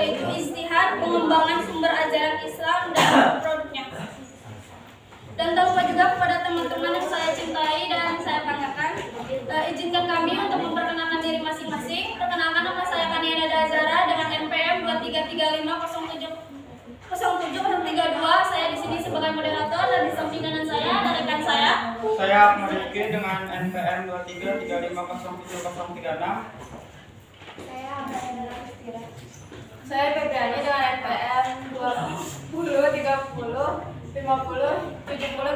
yaitu ijtihad, pengembangan sumber ajaran Islam dan produknya. Dan tak lupa juga kepada teman-teman yang saya cintai dan saya banggakan, izinkan kami untuk memperkenalkan diri masing-masing. Perkenalkan, nama saya Kaniana Dazara dengan NPM 2335070732. Saya di sini sebagai moderator dan di samping kanan saya ada rekan saya. Saya Meriki dengan NPM 2335070036. Saya Febriani dengan NPM 20 30 50 70 30.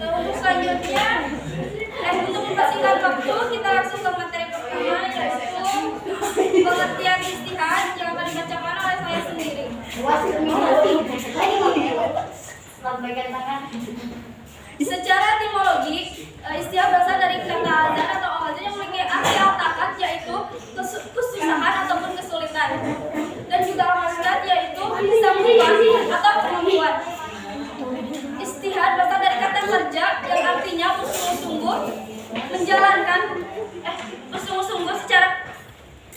Untuk selanjutnya, untuk mempersingkat waktu, kita langsung ke materi pertama, yaitu pengertian ijtihad yang akan dibacakan oleh saya sendiri. Secara etimologi, ijtihad berasal dari kata azan atau azan yang memiliki arti al-takat, yaitu kesusahan ataupun kesulitan, dan juga al-masdar, yaitu kesanggupan atau kemampuan. Ijtihad berasal dari kata kerja yang artinya bersungguh-sungguh menjalankan bersungguh-sungguh secara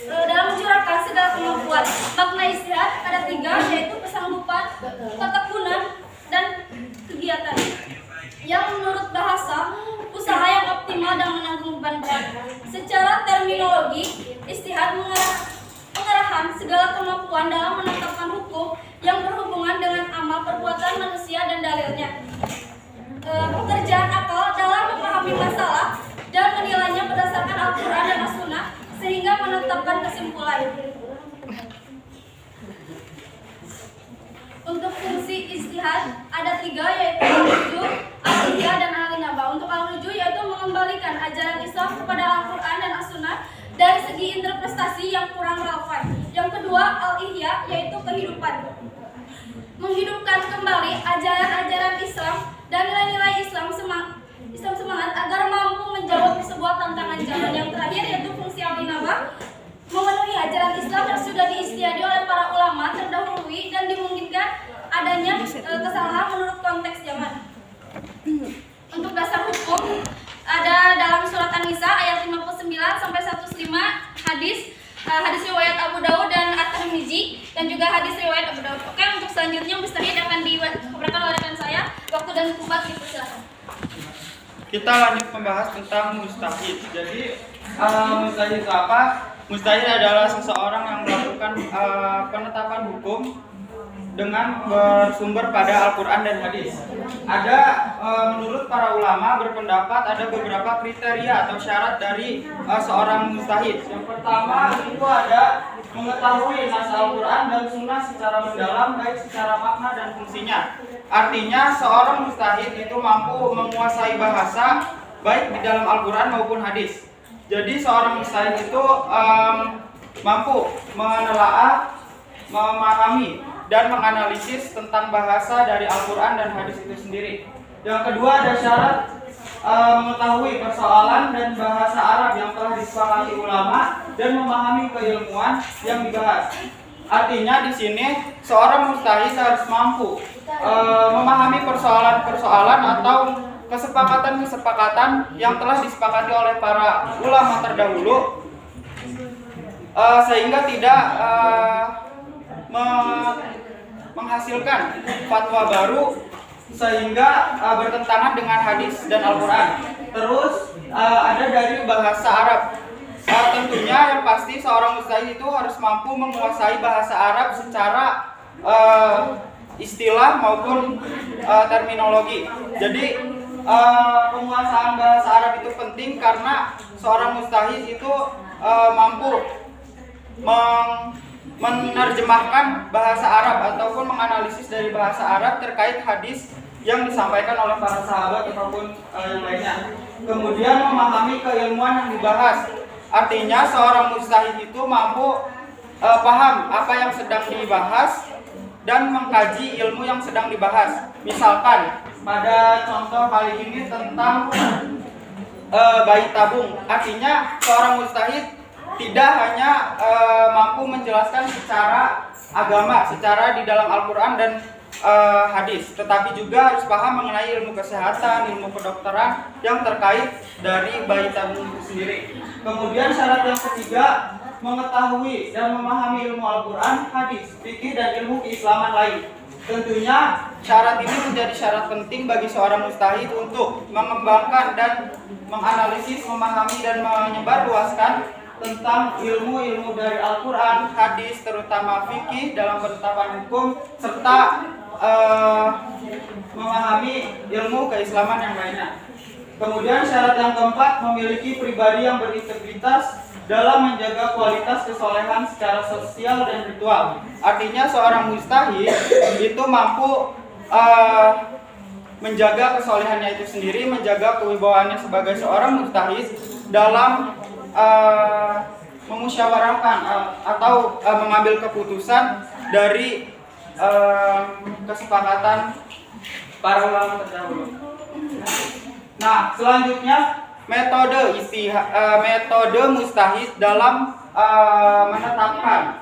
dalam mencurahkan segala kemampuan. Makna ijtihad ada 3, yaitu kesanggupan, ketekunan, dan kegiatan. Yang menurut bahasa, usaha yang optimal dan menanggung beban berat. Secara terminologi, ijtihad pengerahan segala kemampuan dalam menetapkan hukum yang berhubungan dengan amal perbuatan manusia dan dalilnya. Pekerjaan akal dalam memahami masalah dan menilainya berdasarkan Al-Quran dan As-Sunnah sehingga menetapkan kesimpulan. Untuk fungsi ijtihad ada 3, yaitu al-ruju', al-ihya, dan al-inabah. Untuk al-ruju' yaitu mengembalikan ajaran Islam kepada Al-Quran dan As-Sunnah dari segi interpretasi yang kurang relevan. Yang kedua, al-ihya, yaitu kehidupan, menghidupkan kembali ajaran-ajaran Islam dan nilai-nilai Islam semangat agar mampu menjawab sebuah tantangan zaman. Yang terakhir yaitu fungsi al-inabah, memenuhi ajaran Islam yang sudah diijtihadi oleh para ulama terdahului dan dimungkinkan adanya kesalahan menurut konteks zaman. Untuk dasar hukum ada dalam surat An-Nisa ayat 59 sampai 105, hadis riwayat Abu Daud dan At-Tirmizi, dan juga hadis riwayat Abu Daud. Oke, untuk selanjutnya mustahid akan diberikan oleh rekan saya. Waktu dan tempat dipersilakan. Kita lanjut membahas tentang mustahid. Jadi mustahid itu apa? Mustahid adalah seseorang yang melakukan penetapan hukum dengan bersumber pada Al-Quran dan hadis. Ada menurut para ulama berpendapat ada beberapa kriteria atau syarat dari seorang mustahid. Yang pertama itu ada mengetahui nas Al-Quran dan Sunnah secara mendalam, baik secara makna dan fungsinya. Artinya seorang mustahid itu mampu menguasai bahasa baik di dalam Al-Quran maupun hadis. Jadi seorang mustahid itu mampu menelaah, memahami, dan menganalisis tentang bahasa dari Al-Quran dan hadis itu sendiri. Yang kedua ada syarat mengetahui persoalan dan bahasa Arab yang telah disepakati ulama dan memahami keilmuan yang dibahas. Artinya di sini seorang mustahid harus mampu memahami persoalan-persoalan atau kesepakatan-kesepakatan yang telah disepakati oleh para ulama terdahulu, sehingga tidak menghasilkan fatwa baru sehingga bertentangan dengan hadis dan Al-Quran. Terus ada dari bahasa Arab. Tentunya yang pasti seorang mustahid itu harus mampu menguasai bahasa Arab secara istilah maupun terminologi. Jadi penguasaan bahasa Arab itu penting karena seorang mustahid itu mampu menerjemahkan bahasa Arab ataupun menganalisis dari bahasa Arab terkait hadis yang disampaikan oleh para sahabat ataupun yang lainnya. Kemudian memahami keilmuan yang dibahas. Artinya seorang mustahid itu mampu paham apa yang sedang dibahas dan mengkaji ilmu yang sedang dibahas. Misalkan pada contoh kali ini tentang bayi tabung. Artinya seorang mustahid tidak hanya mampu menjelaskan secara agama, secara di dalam Al-Quran dan hadis, tetapi juga harus paham mengenai ilmu kesehatan, ilmu kedokteran yang terkait dari bayi tabung itu sendiri. Kemudian syarat yang ketiga, mengetahui dan memahami ilmu Al-Quran, hadis, fikih, dan ilmu keislaman lain. Tentunya syarat ini menjadi syarat penting bagi seorang mustahid untuk mengembangkan dan menganalisis, memahami, dan menyebarluaskan tentang ilmu-ilmu dari Al-Quran, hadis, terutama fikih dalam penetapan hukum, serta memahami ilmu keislaman yang lainnya. Kemudian syarat yang keempat, memiliki pribadi yang berintegritas dalam menjaga kualitas kesolehan secara sosial dan ritual. Artinya seorang mustahid itu mampu menjaga kesolehannya itu sendiri, menjaga kewibawaannya sebagai seorang mustahid dalam memusyawarahkan atau mengambil keputusan dari kesepakatan para ulama terdahulu. Nah, selanjutnya metode mustahid dalam menetapkan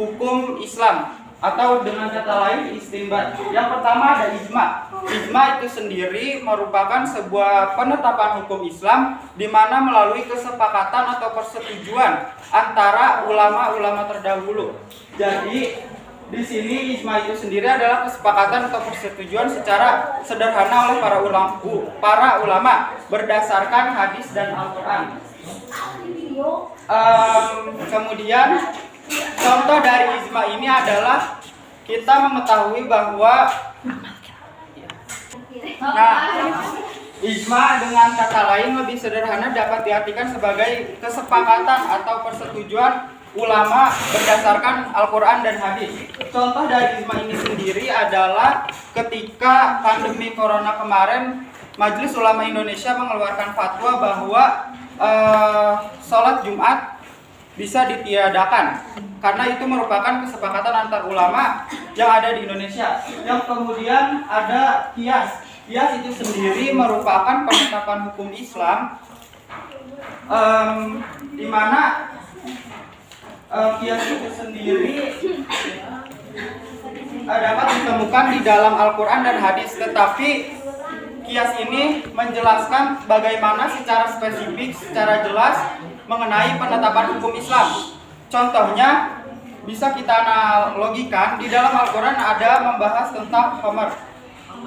hukum Islam, atau dengan kata lain istinbat. Yang pertama ada ijma. Ijma itu sendiri merupakan sebuah penetapan hukum Islam di mana melalui kesepakatan atau persetujuan antara ulama-ulama terdahulu. Jadi di sini ijma itu sendiri adalah kesepakatan atau persetujuan secara sederhana oleh para ulama berdasarkan hadis dan Al-Quran. Kemudian contoh dari ijma ini adalah kita mengetahui bahwa ijma dengan kata lain lebih sederhana dapat diartikan sebagai kesepakatan atau persetujuan ulama berdasarkan Al-Quran dan hadis. Contoh dari ijma ini sendiri adalah ketika pandemi corona kemarin, Majelis Ulama Indonesia mengeluarkan fatwa bahwa sholat Jumat bisa ditiadakan karena itu merupakan kesepakatan antar ulama yang ada di Indonesia. Yang kemudian ada qiyas. Qiyas itu sendiri merupakan penetapan hukum Islam di mana qiyas itu sendiri dapat ditemukan di dalam Al-Quran dan hadis, tetapi qiyas ini menjelaskan bagaimana secara spesifik, secara jelas mengenai penetapan hukum Islam. Contohnya bisa kita analogikan, di dalam Al-Quran ada membahas tentang khamar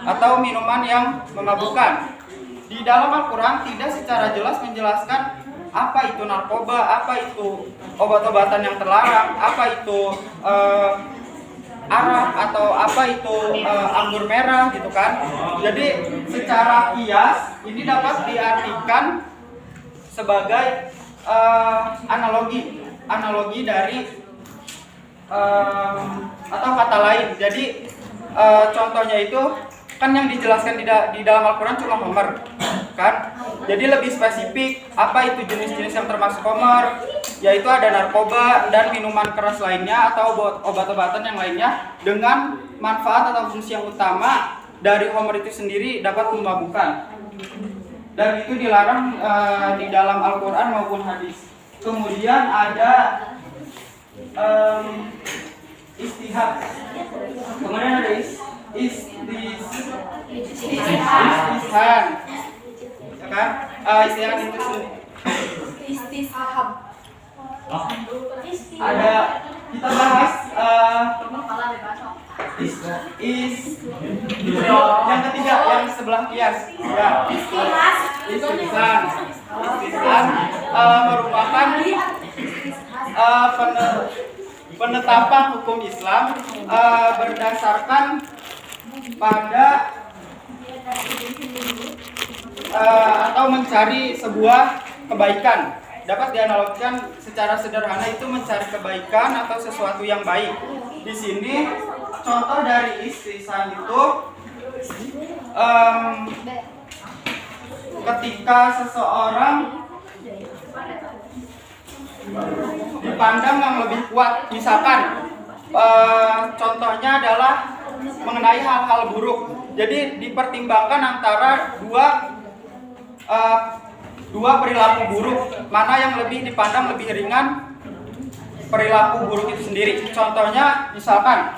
atau minuman yang memabukkan. Di dalam Al-Quran tidak secara jelas menjelaskan apa itu narkoba, apa itu obat-obatan yang terlarang, apa itu arak, atau apa itu anggur merah gitu kan. Jadi secara qiyas ini dapat diartikan sebagai analogi dari atau kata lain. Jadi contohnya itu kan yang dijelaskan di dalam Al-Quran cuma khamar kan. Jadi lebih spesifik apa itu jenis-jenis yang termasuk khamar, yaitu ada narkoba dan minuman keras lainnya atau obat-obatan yang lainnya dengan manfaat atau fungsi yang utama dari khamar itu sendiri dapat memabukkan. Dan itu dilarang di dalam Al-Quran maupun hadis. Kemudian ada istihad. Kemudian ada istihad. Ya kan? Istihad itu Istishab. ada, kita bahas yang ketiga, yang sebelah kias ya. Istihsan merupakan penetapan hukum Islam berdasarkan pada atau mencari sebuah kebaikan. Dapat dianalogikan secara sederhana itu mencari kebaikan atau sesuatu yang baik. Di sini contoh dari istihsan itu ketika seseorang dipandang yang lebih kuat, misalkan contohnya adalah mengenai hal-hal buruk. Jadi dipertimbangkan antara dua perilaku buruk, mana yang lebih dipandang lebih ringan perilaku buruk itu sendiri. Contohnya misalkan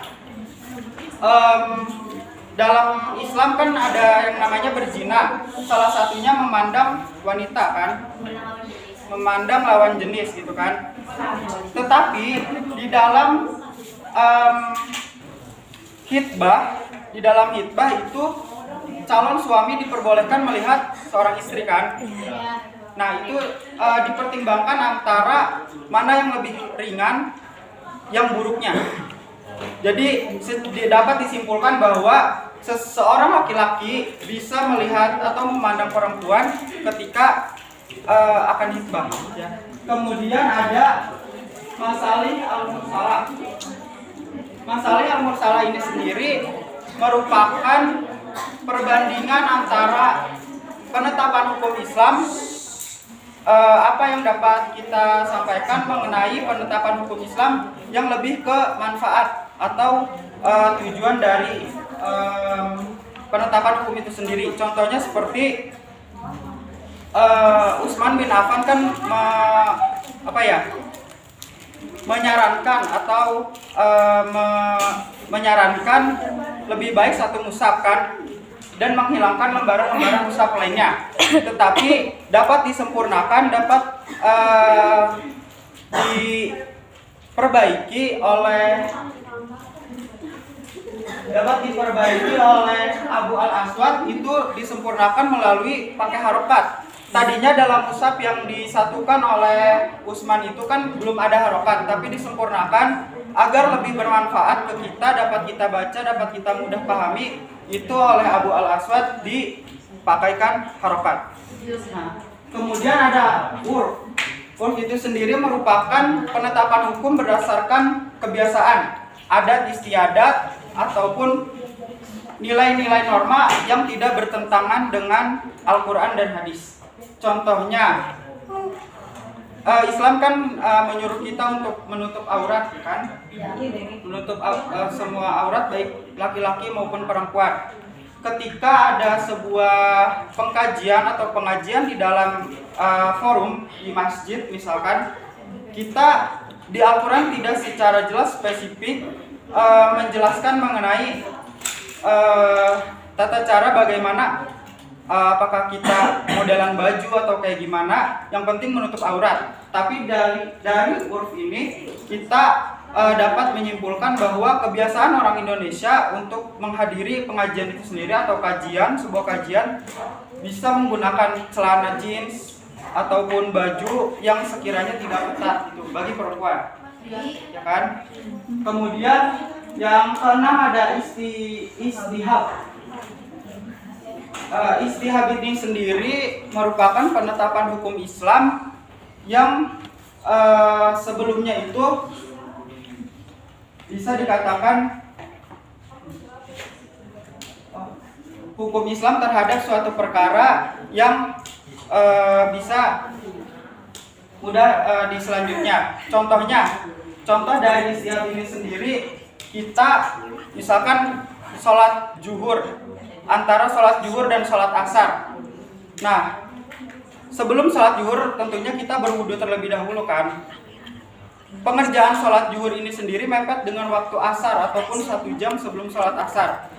dalam Islam kan ada yang namanya berzina. Salah satunya memandang wanita kan, memandang lawan jenis gitu kan. Tetapi di dalam hitbah itu calon suami diperbolehkan melihat seorang istri kan. Nah itu dipertimbangkan antara mana yang lebih ringan, yang buruknya. Jadi dapat disimpulkan bahwa seseorang laki-laki bisa melihat atau memandang perempuan ketika akan hitbah. Ya. Kemudian ada masalih al-mursalah. Masalih al-mursalah ini sendiri merupakan perbandingan antara penetapan hukum Islam, apa yang dapat kita sampaikan mengenai penetapan hukum Islam yang lebih ke manfaat atau tujuan dari penetapan hukum itu sendiri. Contohnya seperti Utsman bin Affan kan menyarankan atau menyarankan lebih baik satu mushaf kan, dan menghilangkan lembaran-lembaran mushaf lainnya. Tetapi dapat disempurnakan, dapat diperbaiki oleh Abu al-Aswad, itu disempurnakan melalui pakai harokat. Tadinya dalam mushaf yang disatukan oleh Utsman itu kan belum ada harokat, tapi disempurnakan agar lebih bermanfaat ke kita, dapat kita baca, dapat kita mudah pahami. Itu oleh Abu al-Aswad dipakaikan harokat. Nah, kemudian ada urf. Urf itu sendiri merupakan penetapan hukum berdasarkan kebiasaan, adat istiadat, ataupun nilai-nilai norma yang tidak bertentangan dengan Al-Quran dan hadis. Contohnya, Islam kan menyuruh kita untuk menutup aurat, kan? Menutup semua aurat, baik laki-laki maupun perempuan. Ketika ada sebuah pengkajian atau pengajian di dalam forum di masjid misalkan, kita di Al-Quran tidak secara jelas spesifik menjelaskan mengenai tata cara bagaimana, apakah kita modelan baju atau kayak gimana, yang penting menutup aurat. Tapi dari urf ini kita dapat menyimpulkan bahwa kebiasaan orang Indonesia untuk menghadiri pengajian itu sendiri atau sebuah kajian bisa menggunakan celana jeans ataupun baju yang sekiranya tidak ketat gitu bagi perempuan, ya kan? Kemudian yang keenam ada istihab. Istihab ini sendiri merupakan penetapan hukum Islam yang sebelumnya itu bisa dikatakan hukum Islam terhadap suatu perkara yang bisa mudah di selanjutnya. Contoh dari istihab ini sendiri, kita misalkan sholat zuhur, antara sholat zuhur dan sholat asar. Nah, sebelum sholat zuhur tentunya kita berwudu terlebih dahulu kan. Pengerjaan sholat zuhur ini sendiri mepet dengan waktu asar ataupun 1 jam sebelum sholat asar.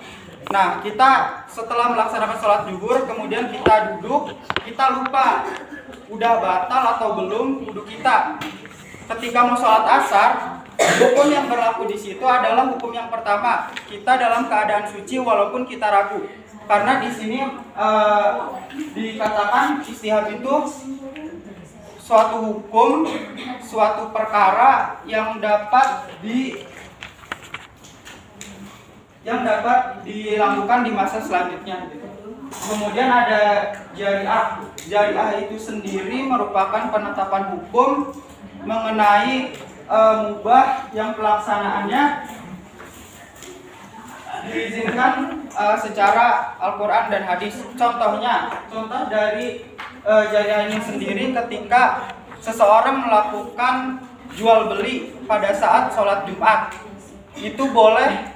Nah, kita setelah melaksanakan sholat zuhur, kemudian kita duduk, kita lupa udah batal atau belum wudu kita. Ketika mau sholat asar, hukum yang berlaku di situ adalah hukum yang pertama, kita dalam keadaan suci walaupun kita ragu. Karena di sini dikatakan istihab itu suatu hukum, suatu perkara yang dapat dilakukan di masa selanjutnya. Kemudian ada jariah. Jariah itu sendiri merupakan penetapan hukum mengenai mubah yang pelaksanaannya diizinkan secara Al-Quran dan hadis. Contoh dari jariah ini sendiri ketika seseorang melakukan jual beli pada saat sholat Jumat, itu boleh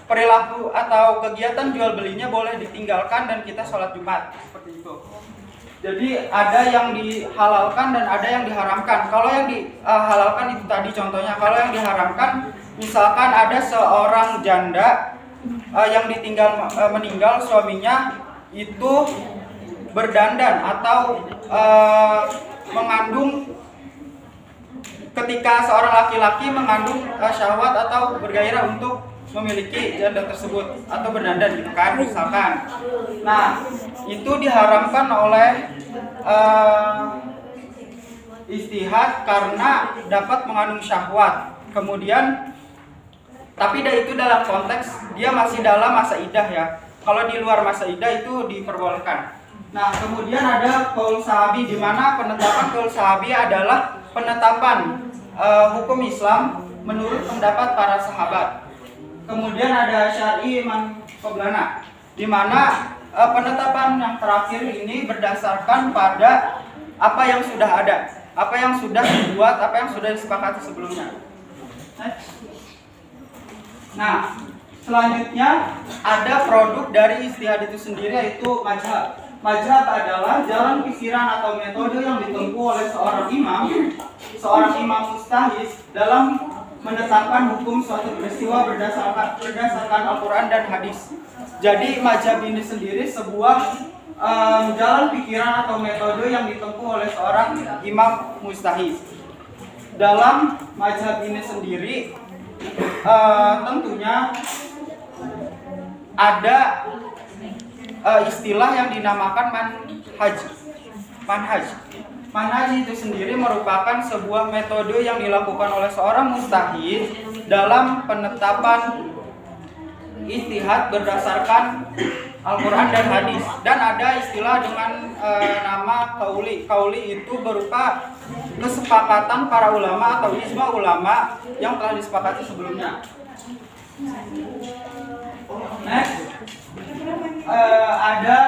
perilaku atau kegiatan jual belinya boleh ditinggalkan dan kita sholat Jumat, seperti itu. Jadi ada yang dihalalkan dan ada yang diharamkan. Kalau yang dihalalkan itu tadi contohnya, kalau yang diharamkan misalkan ada seorang janda yang meninggal suaminya itu berdandan atau mengandung, ketika seorang laki-laki mengandung syahwat atau bergairah untuk memiliki janda tersebut atau berdandan gitu kan misalkan. Nah, itu diharamkan oleh istihad karena dapat mengandung syahwat. Kemudian tapi itu dalam konteks dia masih dalam masa idah ya. Kalau di luar masa idah itu diperbolehkan. Nah, kemudian ada qaul sahabi, di mana penetapan qaul sahabi adalah penetapan hukum Islam menurut pendapat para sahabat. Kemudian ada syar'i man qablana, di mana penetapan yang terakhir ini berdasarkan pada apa yang sudah ada, apa yang sudah dibuat, apa yang sudah disepakati sebelumnya. Nah, selanjutnya ada produk dari ijtihad itu sendiri, yaitu mazhab. Mazhab adalah jalan pikiran atau metode yang ditempuh oleh seorang imam mujtahid dalam menetapkan hukum suatu peristiwa berdasarkan Al-Quran dan hadis. Jadi mazhab ini sendiri sebuah jalan pikiran atau metode yang ditempuh oleh seorang imam mujtahid. Dalam mazhab ini sendiri tentunya ada istilah yang dinamakan manhaj. Manhaj itu sendiri merupakan sebuah metode yang dilakukan oleh seorang mujtahid dalam penetapan ijtihad berdasarkan Al-Quran dan hadis. Dan ada istilah dengan nama kauli. Kauli itu berupa kesepakatan para ulama atau ijma ulama yang telah disepakati sebelumnya. Next, ada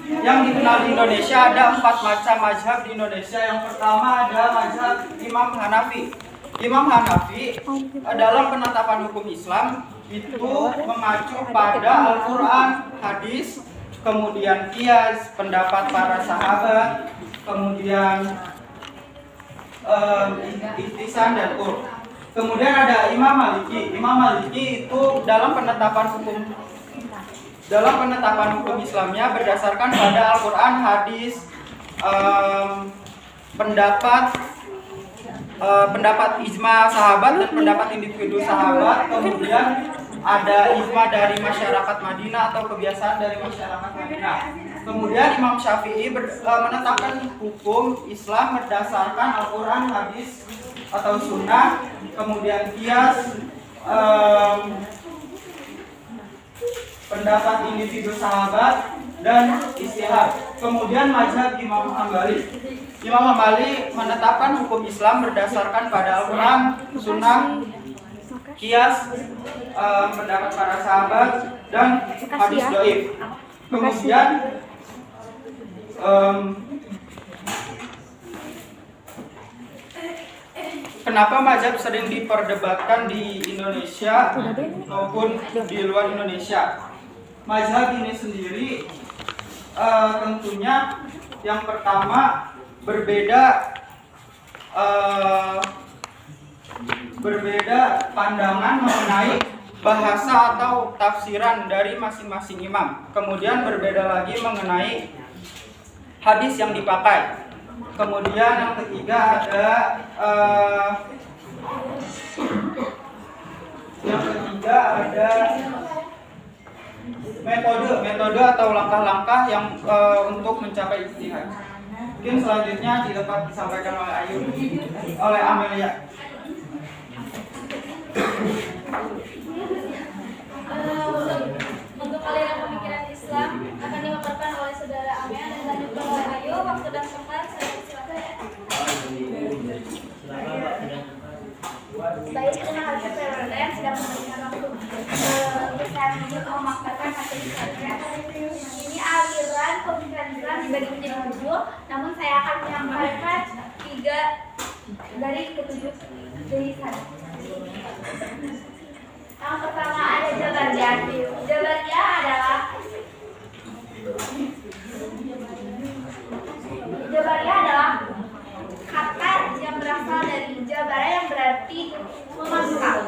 yang dikenal di Indonesia, ada 4 macam mazhab di Indonesia. Yang pertama ada mazhab Imam Hanafi. Imam Hanafi dalam penetapan hukum Islam itu mengacu pada Al-Quran, hadis, kemudian qiyas, pendapat para sahabat, kemudian ihtisan dan urf. Kemudian ada Imam Maliki. Imam Maliki itu dalam penetapan hukum Islamnya berdasarkan pada Al-Quran, hadis, pendapat ijma sahabat dan pendapat individu sahabat. Kemudian ada ijma dari masyarakat Madinah atau kebiasaan dari masyarakat Madinah. Kemudian Imam Syafi'i menetapkan hukum Islam berdasarkan Al-Quran, hadis atau sunnah, kemudian qiyas, pendapat individu sahabat, dan ijtihad. Kemudian mazhab Imam Hambali. Imam Hambali menetapkan hukum Islam berdasarkan pada Al-Quran, sunnah, qiyas, pendapat para sahabat, dan hadis dhaif. Kemudian kenapa mazhab sering diperdebatkan di Indonesia maupun di luar Indonesia? Mazhab ini sendiri tentunya yang pertama berbeda pandangan mengenai bahasa atau tafsiran dari masing-masing imam. Kemudian berbeda lagi mengenai hadis yang dipakai. Kemudian yang ketiga ada metode atau langkah-langkah yang untuk mencapai ijtihad. Mungkin selanjutnya dapat disampaikan oleh Amelia. Untuk aliran pemikiran Islam akan dipaparkan oleh saudara Amel dan dilanjutkan oleh Ayu. Waktu dan tempat saya silakan ya. Baik, terima kasih PLN sudah memberikan waktu untuk saya memaparkan materi saya. Ini aliran pemikiran Islam dibagi menjadi 7, namun saya akan menyampaikan 3 dari ketujuh dari sana. Yang pertama ada Jabariyah. Jabariyah adalah kata yang berasal dari jabara yang berarti memasukkan.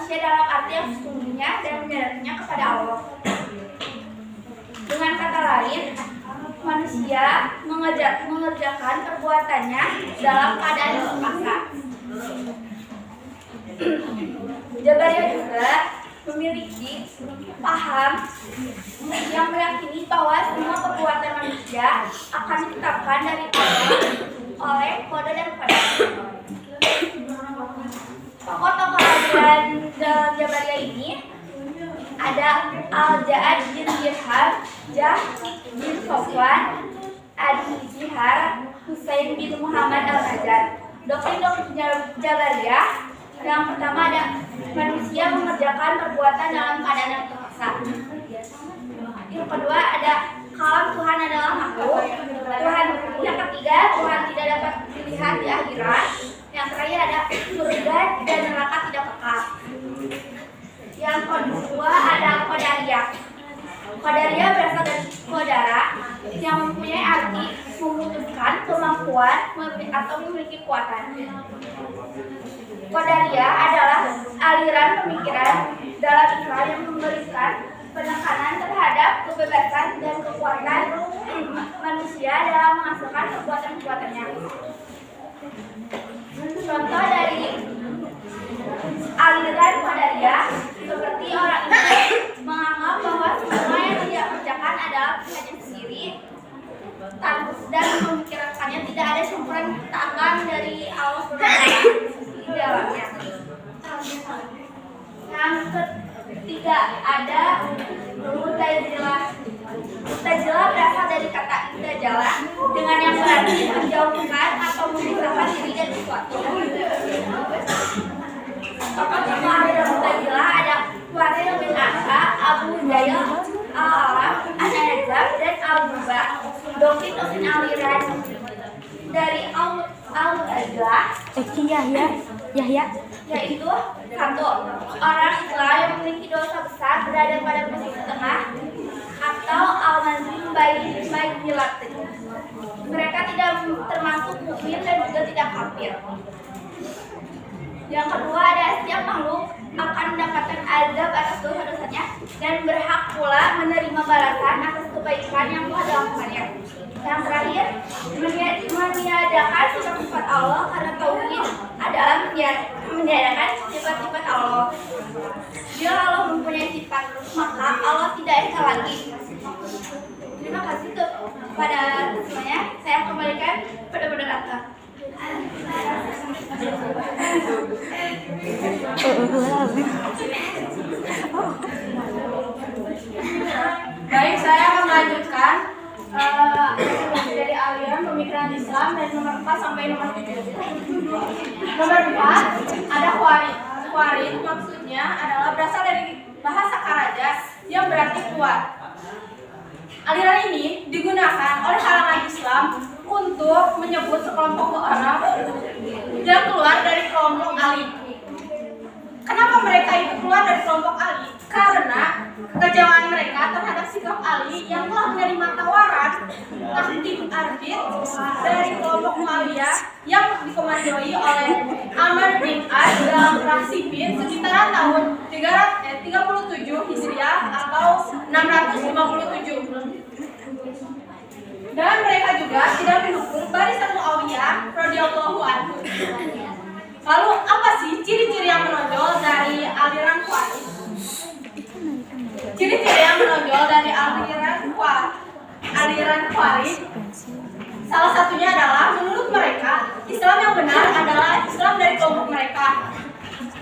manusia dalam arti yang sesungguhnya dan menyadarinya kepada Allah. Dengan kata lain, manusia mengerjakan perbuatannya dalam keadaan terpaksa. Jabariyah juga memiliki paham yang meyakini bahwa semua perbuatan manusia akan ditetapkan dari Allah oleh kode dan qadar. Tokoh-tokoh aliran dalam Jabariyah ini ada Al-Ja'ad bin Dirham, Jah bin Sofwan, Adi-Zihar, Husain bin Muhammad Al-Najjar. Doktrin Jabariyah yang pertama ada manusia mengerjakan perbuatan dalam keadaan yang terpaksa. Yang kedua ada kalam Tuhan adalah makhluk. Tuhan yang ketiga Tuhan tidak dapat dilihat di akhirat. Yang terakhir ada surga dan neraka tidak kekal. Yang kedua ada Qadariyah. Qadariyah berasal dari qadara yang mempunyai arti memutuskan kemampuan atau memiliki kekuatan. Qadariyah adalah aliran pemikiran dalam Islam yang memberikan penekanan terhadap kebebasan dan kekuatan manusia dalam menghasilkan perbuatan-perbuatannya. Contoh dari aliran Qadariyah seperti orang ini menganggap bahwa semua yang dia kerjakan adalah pilihannya sendiri dan memikirkannya tidak ada campuran tangan dari Allah di dalamnya. Yang ketiga ada Mu'tazilah. Mu'tazilah berasal dari kata i'tazala dengan yang berarti menjauhkan atau memisahkan diri dari sesuatu. Tokoh-tokoh aliran Mu'tazilah ada Wasil bin Asa, Abu Jahl Al-Alam, An-Najjar, dan Al-Buba. Doktrin aliran dari Al-Mu'tazilah yaitu satu, orang Islam yang memiliki dosa besar berada pada posisi tengah atau al-mazlum bainilatin. Mereka tidak termasuk mukmin dan juga tidak kafir. Yang kedua ada setiap makhluk akan mendapatkan azab atas dosa-dosanya dan berhak pula menerima balasan atas kebaikan yang telah dilakukannya. Yang terakhir, meniadakan sifat-sifat Allah karena tauhid adalah meniadakan sifat-sifat Allah. Bila Allah mempunyai sifat, maka Allah tidak esa lagi. Terima kasih kepada semuanya. Saya kembalikan pada moderator. Baik, saya akan melanjutkan dari aliran pemikiran Islam dari nomor 4 sampai nomor 7. Nomor 4 ada Khawarij. Khawarij maksudnya adalah berasal dari bahasa Karaja yang berarti kuat. Aliran ini digunakan oleh kalangan Islam untuk menyebut sekelompok orang yang keluar dari kelompok Ali. Kenapa mereka itu keluar dari kelompok Ali? Karena kekecewaan mereka terhadap sikap Ali yang telah menerima tawaran taktik arbit dari kelompok Muawiyah yang dikomandoi oleh Amr bin As dalam perang Siffin sekitaran tahun 37 Hijriah atau 657. Dan mereka juga tidak mendukung barisan Muawiyah radhiyallahu anhu. Lalu apa sih ciri-ciri yang menonjol dari aliran Khawarij? Ciri-ciri yang menonjol dari aliran Khawarij salah satunya adalah menurut mereka Islam yang benar adalah Islam dari kelompok mereka.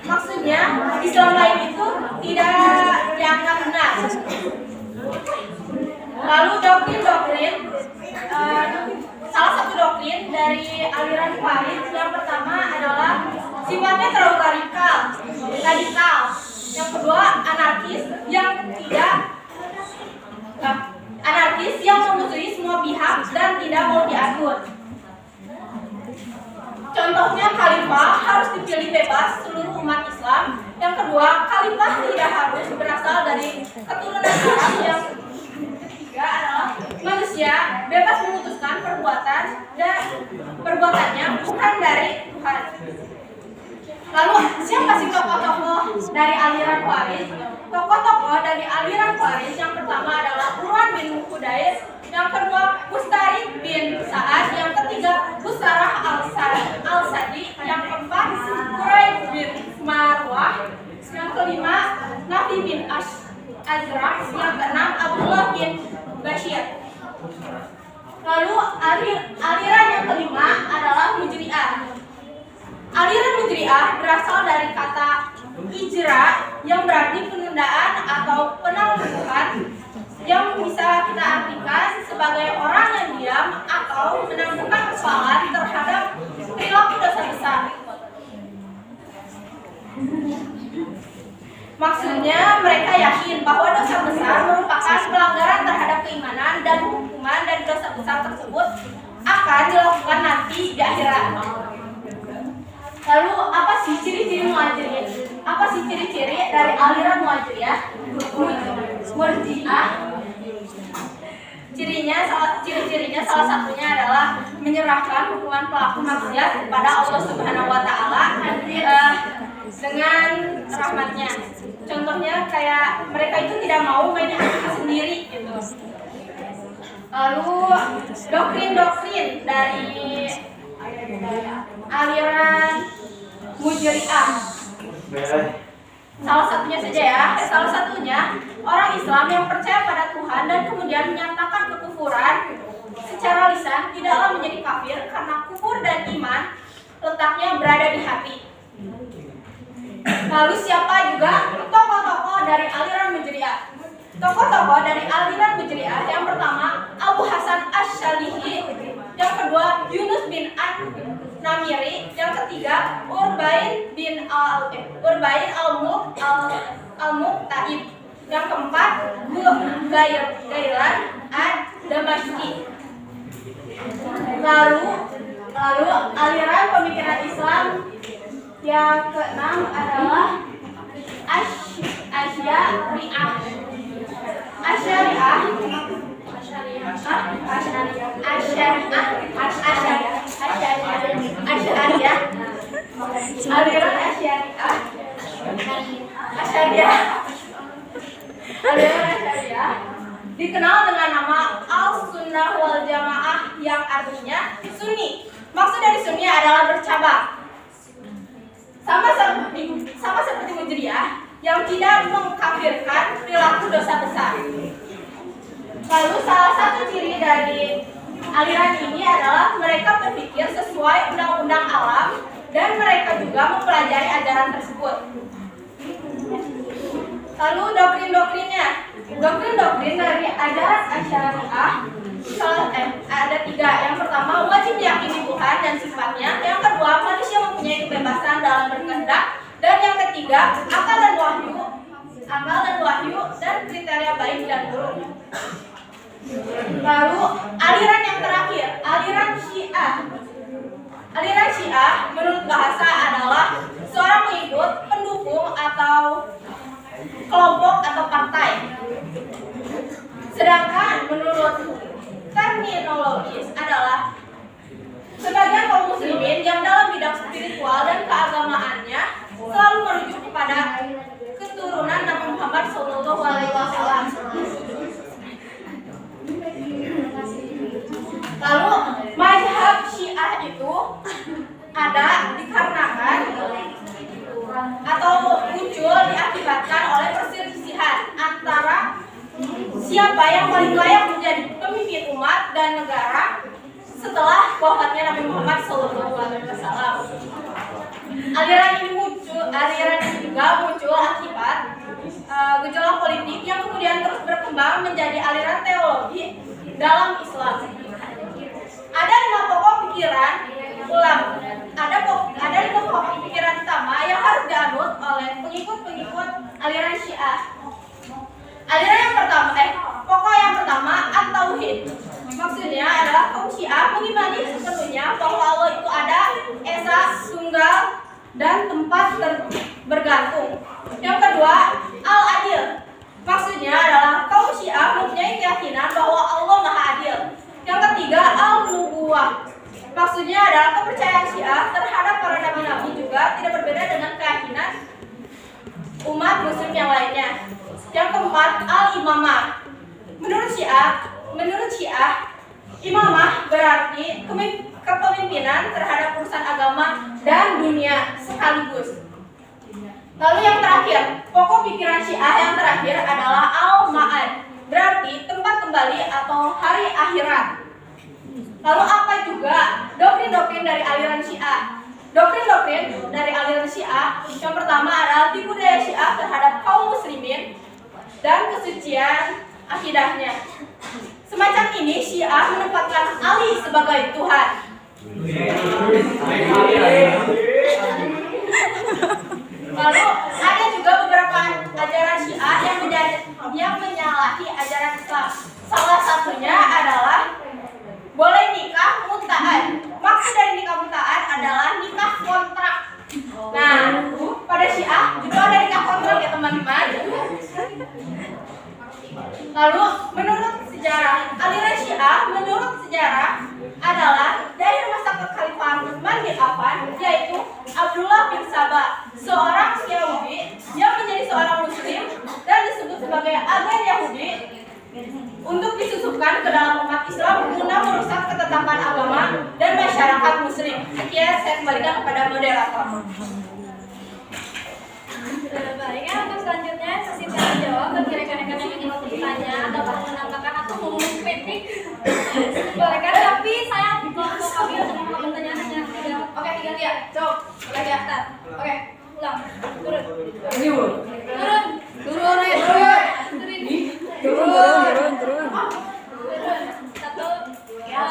Maksudnya Islam lain itu tidak dianggap benar. Lalu doktrin salah satu doktrin dari aliran Khawarij yang pertama adalah sifatnya terlalu radikal. Yang kedua anarkis yang memusuhi semua pihak dan tidak mau diatur. Contohnya khalifah harus dipilih bebas seluruh umat Islam. Yang kedua khalifah tidak harus berasal dari keturunan Arab. Yang ketiga adalah manusia bebas memutuskan perbuatan dan perbuatannya bukan dari Tuhan. Lalu siapa sih tokoh-tokoh dari aliran Khawarij? Tokoh-tokoh dari aliran Khawarij yang pertama adalah Urwan bin Hudais, yang kedua Mustarid bin Sa'ad, yang ketiga Busarah al-Sadi, yang keempat Quraib bin Marwah, yang kelima Nafi bin Azraq, yang keenam Abdullah bin Bashir. Lalu aliran yang kelima adalah Mujri'ah. Aliran Mujri'ah berasal dari kata ijra yang berarti penundaan atau penangguhan, yang bisa kita artikan sebagai orang yang diam atau menangguhkan kesalahan terhadap perilaku dosa besar. Maksudnya mereka yakin bahwa dosa besar merupakan pelanggaran terhadap keimanan dan hukuman dari dosa besar tersebut akan dilakukan nanti di akhirat. Lalu apa sih ciri-ciri Mu'adziriyah? Apa sih ciri-ciri dari aliran Mu'adziriyah? Murji'ah. Ciri-cirinya salah satunya adalah menyerahkan hukuman pelaku maksiat kepada Allah Subhanahu wa taala dengan rahmatnya. Contohnya kayak mereka itu tidak mau main hakim sendiri gitu. Lalu doktrin-doktrin dari aliran Mujri'ah. Salah satunya orang Islam yang percaya pada Tuhan dan kemudian menyatakan kekufuran secara lisan tidaklah menjadi kafir karena kufur dan iman letaknya berada di hati. Lalu siapa juga tokoh-tokoh dari aliran Mujri'ah? Tokoh-tokoh dari aliran Mujri'ah yang pertama Abu Hasan Asy-Syadili, yang kedua Yunus bin An-Namiri, yang ketiga Urbain al-Muqtaib, yang keempat Gailan ad-Damashqi. Lalu aliran pemikiran Islam yang keenam adalah Asy'ariyah. Asy'ariyah dikenal dengan nama Al-Sunnah wal Jamaah, yang artinya Sunni. Maksud dari Sunni adalah bercabang. Sama seperti Mujri'ah yang tidak mengkafirkan perilaku dosa besar. Lalu salah satu ciri dari aliran ini adalah mereka berpikir sesuai undang-undang alam dan mereka juga mempelajari ajaran tersebut. Lalu doktrin-doktrinnya. Doktrin dari ajaran Asy'ariyah ada 3. Yang pertama, wajib diyakini Tuhan dan sifatnya. Yang kedua, manusia mempunyai kebebasan dalam berkehendak. Dan yang ketiga, akal dan wahyu dan kriteria baik dan buruk. Lalu aliran yang terakhir, aliran Syiah. Aliran Syiah menurut bahasa adalah seorang pengikut, pendukung atau kelompok atau partai. Sedangkan menurut terminologis adalah sebagian kaum muslimin yang dalam bidang spiritual dan keagamaannya selalu merujuk kepada keturunan Nabi Muhammad SAW. Lalu mazhab Syiah itu ada dikarenakan atau muncul diakibatkan oleh perselisihan antara siapa yang paling layak menjadi pemimpin umat dan negara setelah wafatnya Nabi Muhammad SAW. Aliran ini juga muncul akibat gejolak politik yang kemudian terus berkembang menjadi aliran teologi dalam Islam. Ada 5 pokok pikiran ada 5 pokok pikiran utama yang harus dianut oleh pengikut-pengikut aliran Syiah. Pokok yang pertama at-tauhid. Maksudnya adalah kaum Syiah mengimani sepenuhnya bahwa Allah itu ada, esa, tunggal, dan tempat bergantung. Yang kedua, al-adil. Maksudnya adalah kaum Syiah mempunyai keyakinan bahwa Allah Maha Adil. Yang ketiga, al-nubuwah. Maksudnya adalah kepercayaan Syiah terhadap para nabi-nabi juga juga tidak berbeda dengan keyakinan umat muslim yang lainnya. Yang keempat, al-imamah. Menurut Syiah, imamah berarti kepemimpinan terhadap urusan agama dan dunia sekaligus. Lalu yang terakhir, pokok pikiran Syiah yang terakhir adalah al-ma'ad, berarti tempat kembali atau hari akhirat. Lalu apa juga doktrin-doktrin dari aliran Syiah? Doktrin-doktrin dari aliran Syiah yang pertama adalah tipu daya Syiah terhadap kaum muslimin dan kesucian akidahnya. Semacam ini Syiah menempatkan Ali sebagai Tuhan. Lalu ada juga beberapa ajaran Syiah yang menyalahi ajaran Islam. Salah satunya adalah boleh nikah mutaan. Maksud dari nikah mutaan adalah nikah kontrak. Nah, pada Syiah juga ada nikah kontrak ya teman-teman. Lalu menurut sejarah, aliran Syiah menurut sejarah adalah dari masa kekhalifahan Utsman bin Affan, yaitu Abdullah bin Sabah, seorang Yahudi yang menjadi seorang Muslim dan disebut sebagai agen Yahudi untuk disusupkan ke dalam umat Islam guna merusak ketetapan agama dan masyarakat Muslim. Akhirnya saya kembalikan kepada moderator. Baiknya untuk selanjutnya sesi tanya jawab bagi rekan-rekan yang ingin bertanya atau menambahkan atau mengkritik silakan, tapi saya mau kami untuk pertanyaan hanya tiga. Oke, tiga dia. Coba lagi atas. Oke, ulang. Turun. Satu. Ya,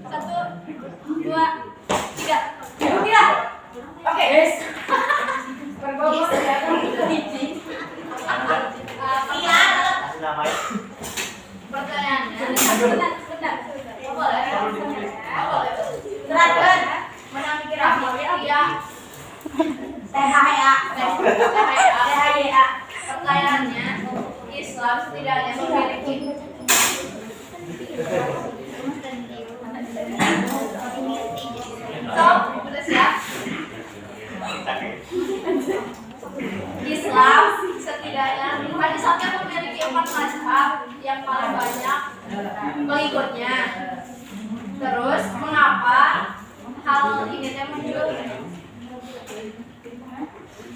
Satu, dua, tiga. Oke, guys. Pertanyaannya. Bentar. Boleh. Terangkan. Menang pikiran. Iya. THYA. Pertanyaannya, Islam setidaknya memiliki udah siap? Islam setidaknya hadisatnya memiliki 4 mazhab yang paling banyak pengikutnya. Terus mengapa hal ini muncul?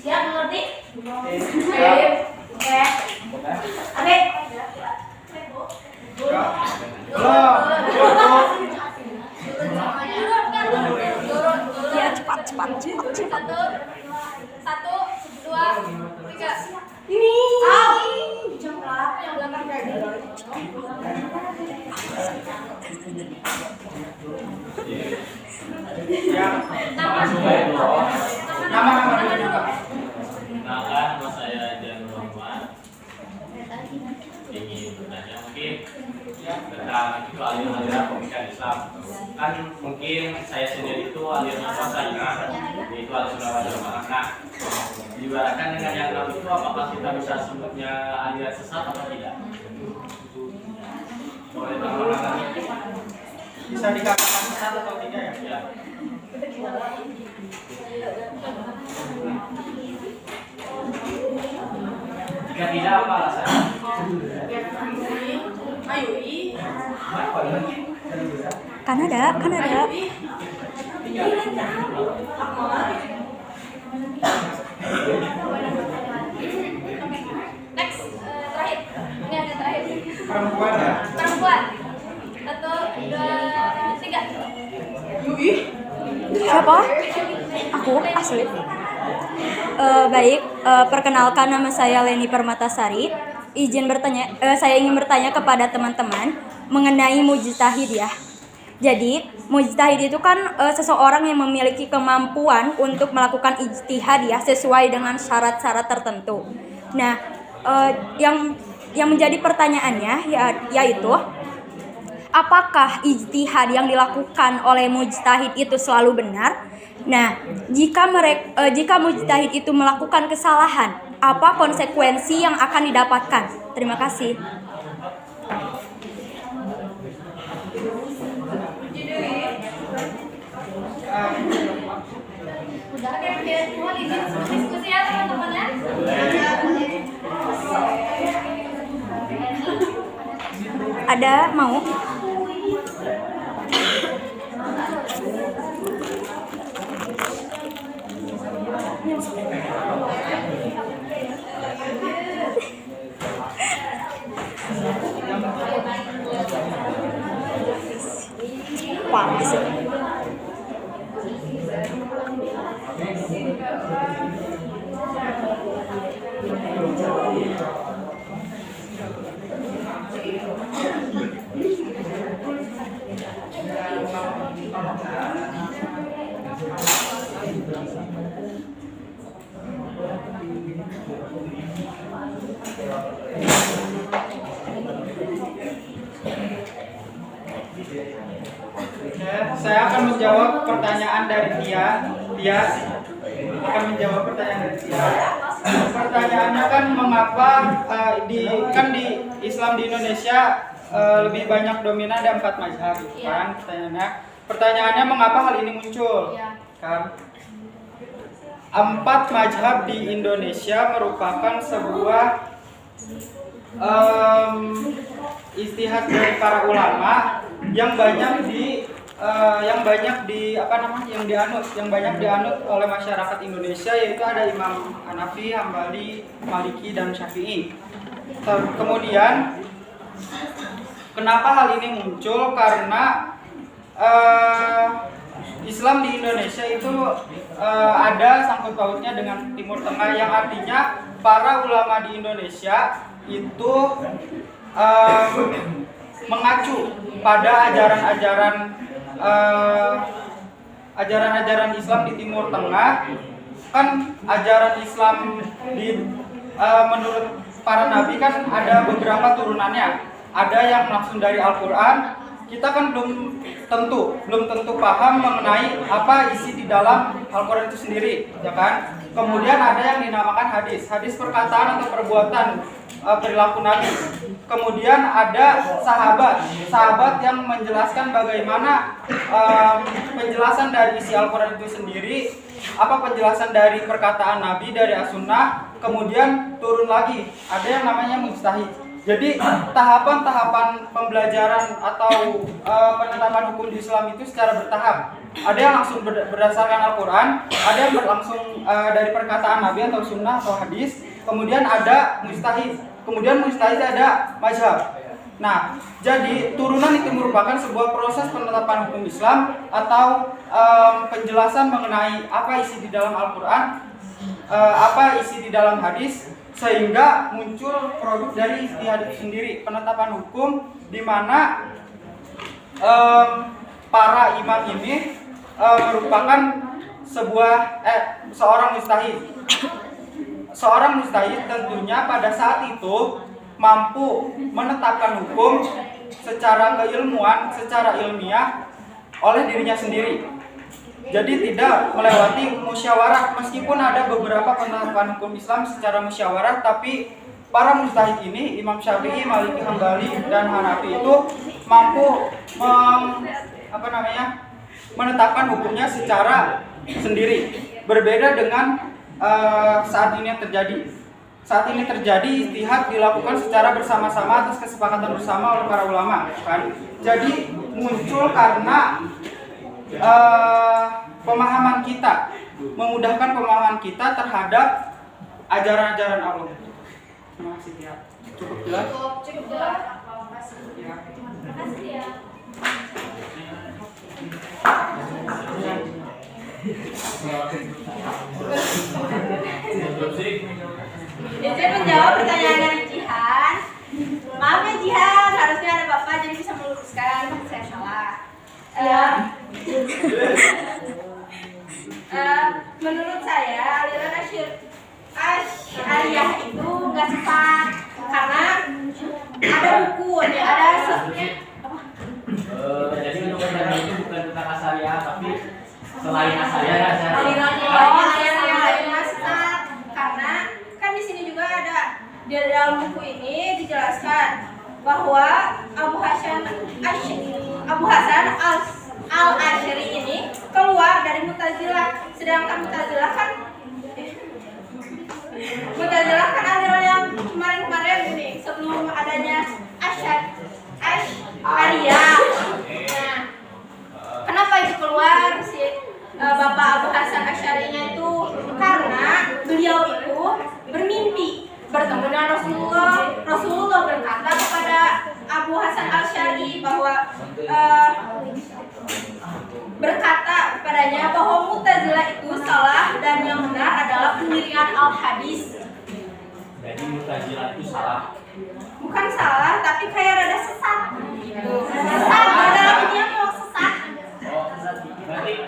Siap mengerti? Oke. Ya cepat. Satu, dua, tiga. Ini. Jam berapa yang belakang tadi? Nama dulu. Nama saya Jan Muhammad. Ingin bertanya mungkin tentang itu aliran pemikiran Islam. Kan mungkin saya sendiri itu aliran Syafi'iyah, yaitu aliran Jamaah. Nah, diibaratkan dengan yang lalu itu apakah kita bisa sebutnya aliran sesat atau tidak? Boleh tambahkan lagi? Bisa dikatakan sesat atau tidak ya? Ya. Jika tidak apa alasannya? Kanada. Next, terakhir. Ini ada terakhir. Perempuan ya? Perempuan. Satu, dua, tiga. Siapa? Aku asli. Baik, perkenalkan nama saya Leni Permatasari. Saya ingin bertanya kepada teman-teman mengenai mujtahid ya. Jadi, mujtahid itu kan seseorang yang memiliki kemampuan untuk melakukan ijtihad ya sesuai dengan syarat-syarat tertentu. Nah, yang menjadi pertanyaannya yaitu apakah ijtihad yang dilakukan oleh mujtahid itu selalu benar? Nah, jika mujtahid itu melakukan kesalahan, apa konsekuensi yang akan didapatkan? Terima kasih. diskusi ya teman-teman ya. Ada mau? Panas. Oke, saya akan menjawab pertanyaan dari Tia. Tia akan menjawab pertanyaan dari Tia. Pertanyaannya kan mengapa di Islam di Indonesia lebih banyak dominan ada 4 mazhab, kan? Pertanyaannya mengapa hal ini muncul? Kan? 4 mazhab di Indonesia merupakan sebuah istihad dari para ulama yang banyak dianut oleh masyarakat Indonesia, yaitu ada Imam Hanafi, Hambali, Maliki, dan Syafi'i. Kemudian kenapa hal ini muncul? Karena Islam di Indonesia itu ada sangkut pautnya dengan Timur Tengah, yang artinya para ulama di Indonesia itu mengacu pada ajaran-ajaran Islam di Timur Tengah. Kan ajaran Islam menurut para nabi kan ada beberapa turunannya. Ada yang langsung dari Al-Qur'an. Kita kan belum tentu paham mengenai apa isi di dalam Al-Qur'an itu sendiri, ya kan? Kemudian ada yang dinamakan hadis perkataan atau perbuatan perilaku Nabi. Kemudian ada sahabat yang menjelaskan bagaimana penjelasan dari isi Al-Qur'an itu sendiri, apa penjelasan dari perkataan Nabi, dari as-sunnah. Kemudian turun lagi, ada yang namanya mujtahid. Jadi tahapan-tahapan pembelajaran atau penetapan hukum di Islam itu secara bertahap. Ada yang langsung berdasarkan Al-Quran, ada yang langsung dari perkataan Nabi atau sunnah atau hadis. Kemudian ada mujtahid, kemudian mujtahid ada mazhab. Nah, jadi turunan itu merupakan sebuah proses penetapan hukum Islam atau penjelasan mengenai apa isi di dalam Al-Quran, apa isi di dalam hadis, sehingga muncul produk dari ijtihad itu sendiri, penetapan hukum di mana para imam ini merupakan seorang mujtahid. Seorang mujtahid tentunya pada saat itu mampu menetapkan hukum secara keilmuan, secara ilmiah oleh dirinya sendiri. Jadi tidak melewati musyawarah, meskipun ada beberapa penetapan hukum Islam secara musyawarah, tapi para mujtahid ini, Imam Syafi'i, Maliki, Hambali, dan Hanafi itu mampu menetapkan hukumnya secara sendiri. Berbeda dengan saat ini terjadi. Saat ini terjadi ijtihad dilakukan secara bersama-sama atas kesepakatan bersama oleh para ulama, kan? Jadi muncul karena pemahaman kita, memudahkan pemahaman kita terhadap ajaran-ajaran Allah. Terima kasih ya. Cukup jelas? Cukup jelas. Ya. Terima kasih ya. Izin menjawab pertanyaan dari Jihan. Maaf ya Jihan, harusnya ada Bapak jadi bisa meluruskan, saya salah. Menurut saya aliran Asy'ariyah itu nggak sesat karena ada buku, ada Jadi menurut itu bukan tentang Asy'ariyah, tapi selain Asy'ariyah aliran sesat karena kan di sini juga ada di dalam buku ini dijelaskan bahwa Abu Hasan al-Asy'ari ini keluar dari Mu'tazilah, sedangkan Mu'tazilah kan Mu'tazilah kan aliran yang kemarin-kemarin ini sebelum adanya Asy'ariyah. Nah, kenapa itu keluar si Bapak Abu Hasan Asy'arinya itu? Karena beliau itu bermimpi bertemu dengan Rasulullah. Rasulullah berkata kepada Abu Hasan Asy'ari bahwa berkata kepadanya bahwa Mu'tazilah itu salah dan yang benar adalah pendirian al-hadis. Jadi Mu'tazilah itu salah. Bukan salah, tapi kayak rada sesat. Sesat, dalam dunia mau sesat. Oh,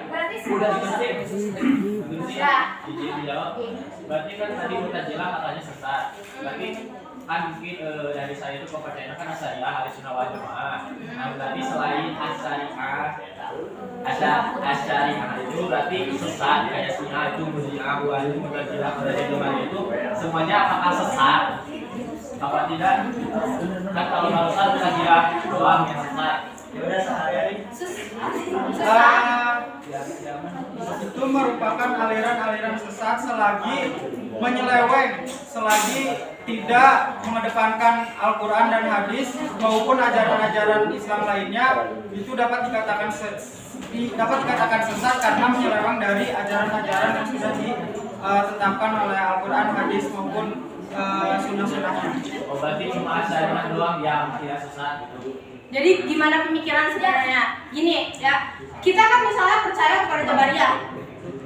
berarti sudah dikerti. Ya. Jadi dijawab. Berarti kan tadi Mu'tazilah katanya sesat. Berarti kan mungkin dari saya itu kepercayaan kan Asy'ariyah Ahlussunnah wal Jamaah. Nah, berarti selain Asy'ariyah itu berarti sesat kayak Syiah itu, Murji'ah, Khawarij, Mu'tazilah, Qadariyah itu semuanya apakah sesat? Apa tidak? Kan kalau barusan Mu'tazilah doang yang sesat. Ya udah sehari-hari. Itu merupakan aliran-aliran sesat selagi menyeleweng, selagi tidak mengedepankan Al-Quran dan hadis maupun ajaran-ajaran Islam lainnya, itu dapat dikatakan sesat karena menyeleweng dari ajaran-ajaran yang sudah ditetapkan oleh Al-Quran, hadis maupun sunnah-sunnahnya. Oh, berarti cuma Asy'ariyah doang yang tidak sesat gitu. Jadi gimana pemikiran sebenarnya? Gini ya, kita kan misalnya percaya kepada Jabariyah.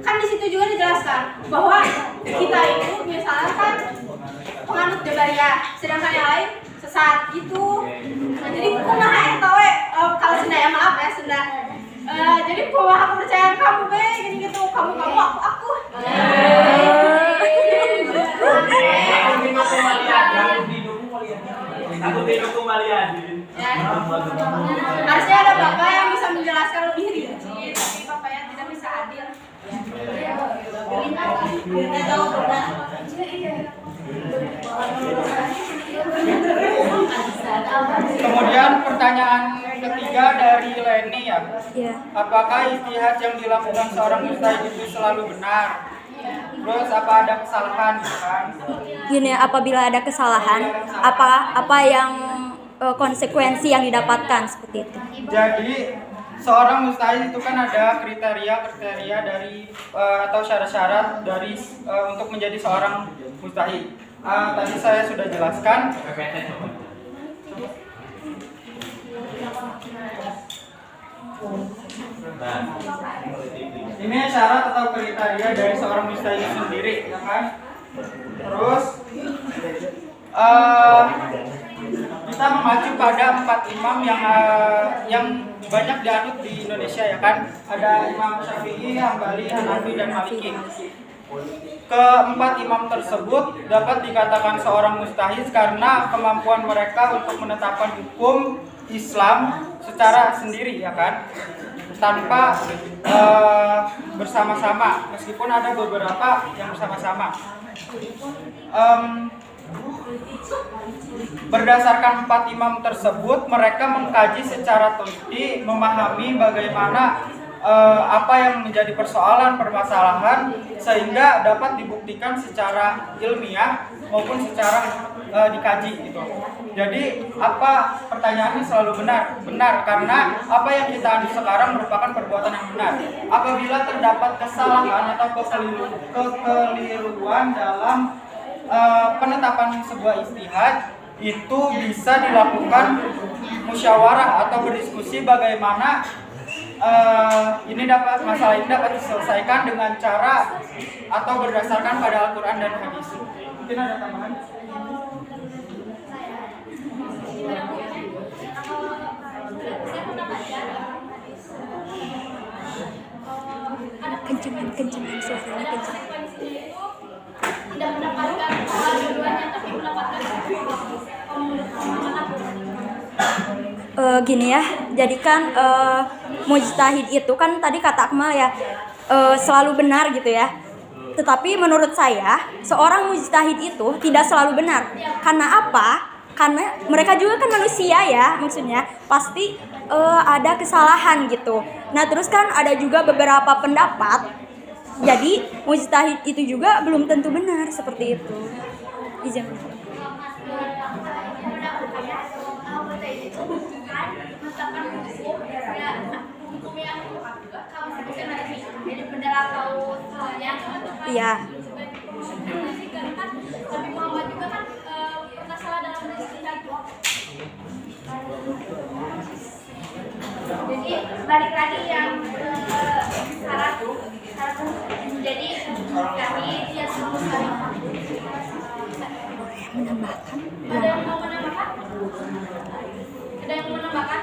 Kan di situ juga dijelaskan bahwa kita itu misalnya kan penganut Jabariyah, sedangkan yang lain sesat gitu. Nah, jadi kumaha eta we kalau Sunda ya maaf ya Sunda. Jadi kumaha kepercayaan kamu be gini gitu, kamu aku. Aku didukung Malian. Ya. Harusnya ada bapak yang bisa menjelaskan lebih rinci, tapi bapaknya tidak bisa hadir. Kemudian pertanyaan ketiga dari Leni ya. Iya. Apakah ijtihad yang dilakukan seorang mujtahid itu selalu benar? Terus apa ada kesalahan gitu kan? Gini, apabila ada kesalahan, apa yang konsekuensi yang didapatkan seperti itu. Jadi seorang mujtahid itu kan ada kriteria dari atau syarat-syarat dari untuk menjadi seorang mujtahid. Tadi saya sudah jelaskan. Ini syarat atau kriteria dari seorang mujtahid sendiri, ya kan? Terus kita mengacu pada 4 imam yang banyak dianut di Indonesia, ya kan? Ada Imam Syafi'i, Hambali, Hanafi, dan Maliki. Keempat imam tersebut dapat dikatakan seorang mujtahid karena kemampuan mereka untuk menetapkan hukum Islam secara sendiri, ya kan? Tanpa bersama-sama, meskipun ada beberapa yang bersama-sama. Berdasarkan 4 imam tersebut, mereka mengkaji secara teliti, memahami bagaimana apa yang menjadi permasalahan sehingga dapat dibuktikan secara ilmiah maupun secara dikaji gitu. Jadi apa pertanyaannya selalu benar karena apa yang kita adu sekarang merupakan perbuatan yang benar. Apabila terdapat kesalahan atau kekeliruan dalam penetapan sebuah ijtihad, itu bisa dilakukan musyawarah atau berdiskusi bagaimana masalah ini dapat diselesaikan dengan cara atau berdasarkan pada Al-Quran dan hadis. Mungkin ada tambahan? Kencengan suaranya kenceng. Tidak mendapatkan dua-duanya, tapi mendapatkan Gini ya, jadi kan mujtahid itu kan tadi kata Akmal ya selalu benar gitu ya. Tetapi menurut saya seorang mujtahid itu tidak selalu benar. Karena apa? Karena mereka juga kan manusia ya, maksudnya pasti ada kesalahan gitu. Nah terus kan ada juga beberapa pendapat Jadi mujtahid itu juga belum tentu benar seperti itu. Izin. Iya. Tapi Muhammad juga kan pernah salah dalam istihad. Jadi balik lagi yang syarat jadi kami dia selalu saling Menambahkan. Ada yang mau menambahkan? Ada yang mau menambahkan?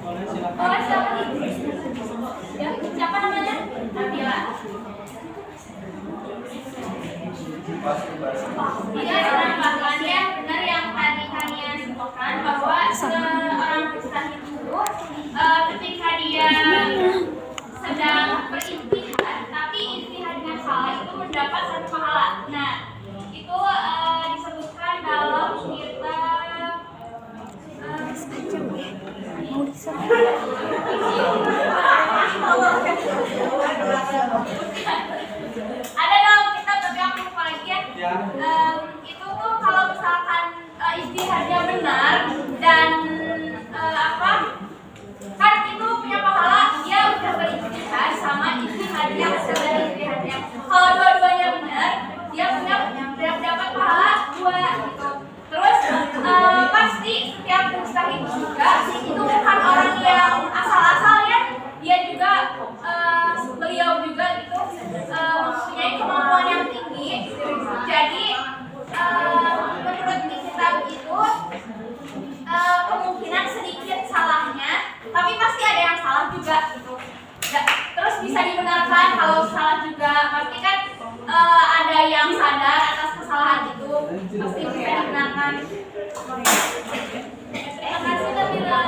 Boleh silakan. Ya, siapa namanya? Nabila. Tidak menambahkannya benar yang tadi kalian sebutkan bahwa seorang mujtahid itu ketika dia sedang beristihad tapi istihadnya salah itu mendapat satu pahala. Nah, itu disebutkan dalam kitab Mau disebut. ada dalam kitab tapi aku lupa lagi ya. Itu tuh kalau misalkan istihadnya benar dan kan itu punya pahala dia udah beristihad sama istihadnya hasil dari istihadnya. Kalau dua-duanya benar dia dapat pahala 2 gitu. Terus pasti setiap mujtahid juga itu bukan orang yang asal-asal ya, dia juga beliau juga gitu mempunyai kemampuan yang tinggi. Jadi menurut di kitab itu kemungkinan sedikit salahnya, tapi pasti ada yang salah juga gitu. Terus bisa dibenarkan kalau salah juga, pasti kan ada yang sadar atas kesalahan itu, pasti bisa dibenarkan. Terima kasih Nabila.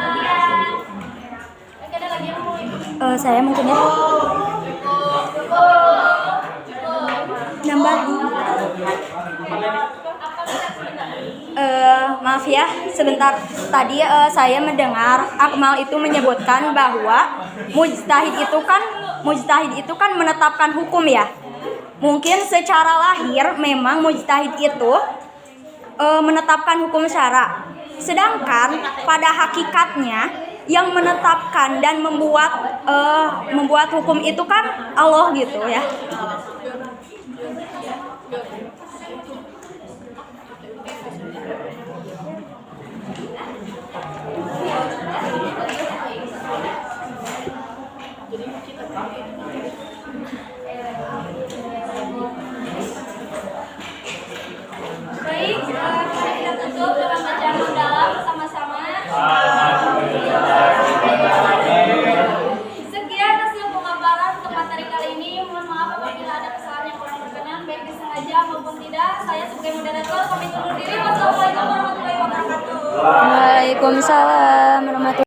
Ada lagi yang mau Saya mungkin ya nambahin. Maaf ya, sebentar. Tadi saya mendengar Akmal itu menyebutkan bahwa mujtahid itu kan menetapkan hukum ya. Mungkin secara lahir memang mujtahid itu menetapkan hukum syara. Sedangkan pada hakikatnya yang menetapkan dan membuat hukum itu kan Allah gitu ya. Baik, kita tutup dengan bacaan mendalam bersama-sama. Sekian hasil pemaparan untuk materi kali ini. Mohon maaf apabila ada kesalahan yang kurang berkenan, baik disengaja maupun tidak. Saya sebagai moderator pamit undur diri. Wassalamualaikum warahmatullahi wabarakatuh. Waalaikumsalam warahmatullahi